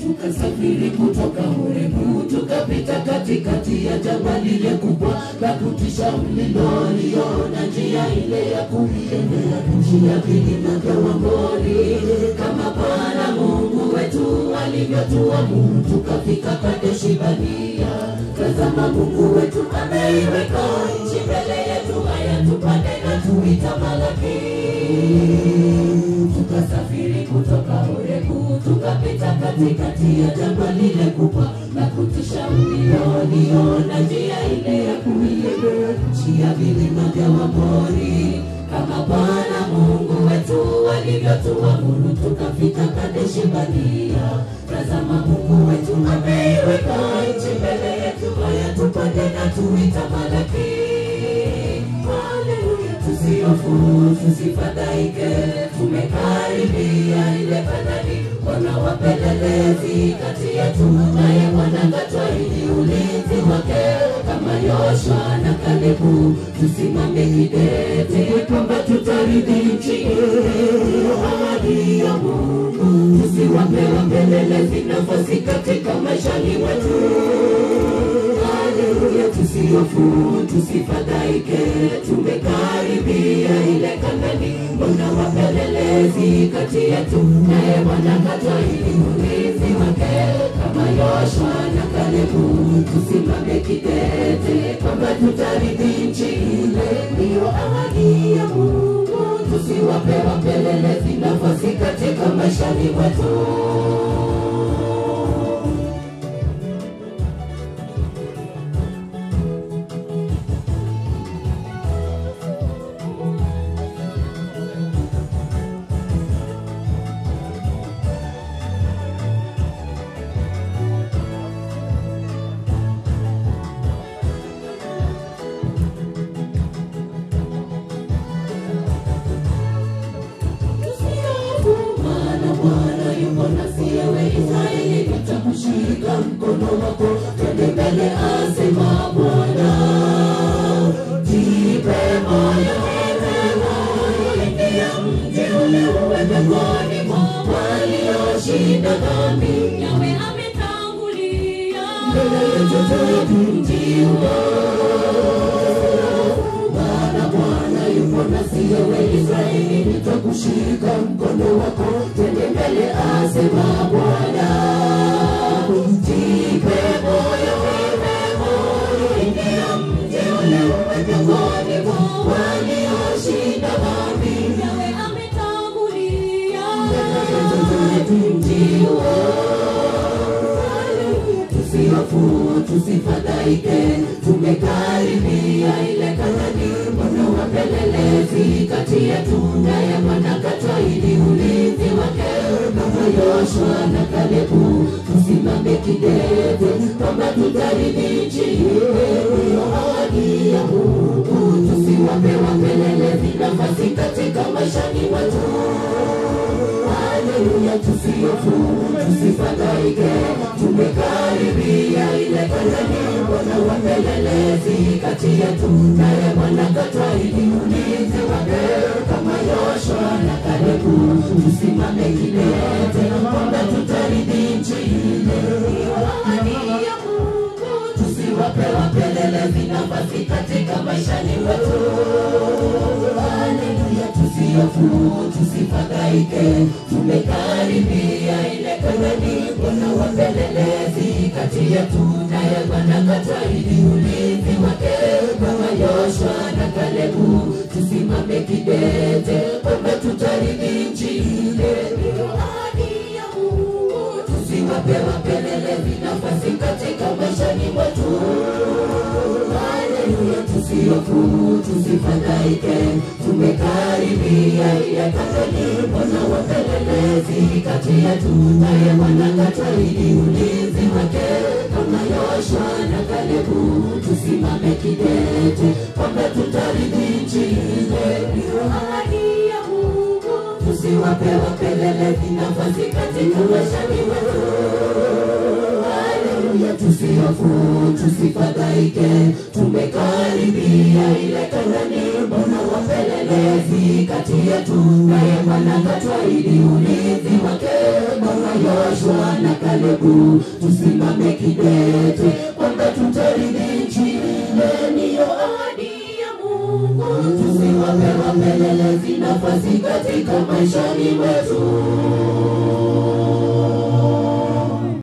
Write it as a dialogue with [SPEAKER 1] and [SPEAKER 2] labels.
[SPEAKER 1] tukasafiri kutoka Horebu, tukapita katikati ya jangwa lile kubwa la kutisha, mliloliona njia ile ya kuiendea nchi ya vilima vya Waamori, kama Bwana Mungu wetu alivyotuamuru. Tukafika Kadeshi Barnea, tazama Mungu wetu ameiweka nchi mbele yetu, haya tupande na tuitamalaki. Tukasafiri kutoka Horebu, tukapita katikati ya jangwa lile kubwa la kutisha, mliloliona njia ile ya kuiendea nchi ya vilima vya Waamori, kama Bwana Mungu wetu alivyotuamuru. Tukafika Kadeshi Barnea, tazama Mungu wetu ameiweka nchi mbele yetu, haya tupande na tuitamalaki. Haleluya, tusihofu, tusifadhaike, tumekaribia ile Kanaani. Wana wapelelezi kati yetu, naye Bwana katuahidi ulinzi wake, kama Yoshua na Kalebu. Tusimame kidete kwamba tutarithi nchi hiyo, ahadi ya Mungu. Tusiwape wapelelezi nafasi katika maishani wetu. Haleluya, tusihofu, tusifadhaike, tumekaribia ile Kanaani. Wana wapelelezi kati yetu, naye Bwana katuahidi ulinzi wake, kama Yoshua na Kalebu. Tusimame kidete kwamba tutarithi nchi ile, ndiyo ahadi ya Mungu. Tusiwape wapelelezi nafasi katika maishani wetu. Nitakushika mkono wako, twende mbele, asema Bwana. Jipe moyo, ingia mji ule, uwe miongoni mwa walioshinda dhambi. Yawe ametangulia mbele yetu, mji huo. Bwana yupo nasi, ewe Israeli, nitakushika mkono wako, twende mbele, asema Bwana. Jipe moyo, ingia mji ule, uwe miongoni mwa walioshinda dhambi. Yawe ametangulia mbele yetu, mji huo. Tusihofu, tusifadhaike, tumekaribia ile Kanaani. Wana wapelelezi kati yetu, naye Bwana katuahidi ulinzi wake, kama Yoshua na Kalebu. Tusimame kidete kwamba tutarithi nchi ile, ndiyo ahadi ya Mungu. Tusiwape wapelelezi nafasi katika maishani wetu. Haleluya, tusihofu, tusifadhaike, tumekaribia ile Kanaani. Wana wapelelezi kati yetu, naye Bwana katuahidi ulinzi wake, kama Yoshua na Kalebu. Tusimame kidete kwamba tutarithi nchi ile, ndiyo ahadi ya Mungu. Tusiwape wapelelezi nafasi katika maishani wetu. Haleluya, tusihofu, tusifadhaike, tumekaribia ile Kanaani. Wana wapelelezi kati yetu, naye Bwana katuahidi ulinzi wake, kama Yoshua na Kalebu. Tusimame kidete kwamba tutarithi nchi ile, ndiyo ahadi ya Mungu. Tusiwape wapelelezi nafasi katika maishani wetu. Haleluya, tusihofu, tusifadhaike, tumekaribia ile Kanaani. Wana wapelelezi kati yetu, naye Bwana katuahidi ulinzi wake, kama Yoshua na Kalebu. Tusimame kidete kwamba tutarithi nchi ile, ndiyo ahadi ya Mungu. Tusiwape wapelelezi nafasi katika maishani wetu. Haleluya, tusihofu, tusifadhaike, tumekaribia ile Kanaani. Mbona wapelelezi kati yetu, naye Bwana katuahidi ulinzi wake. Kama Yoshua na Kalebu, tusimame kidete kwamba tutarithi nchi ile. Ndiyo ahadi ya Mungu, tusiwape wapelelezi nafasi katika maishani mwetu.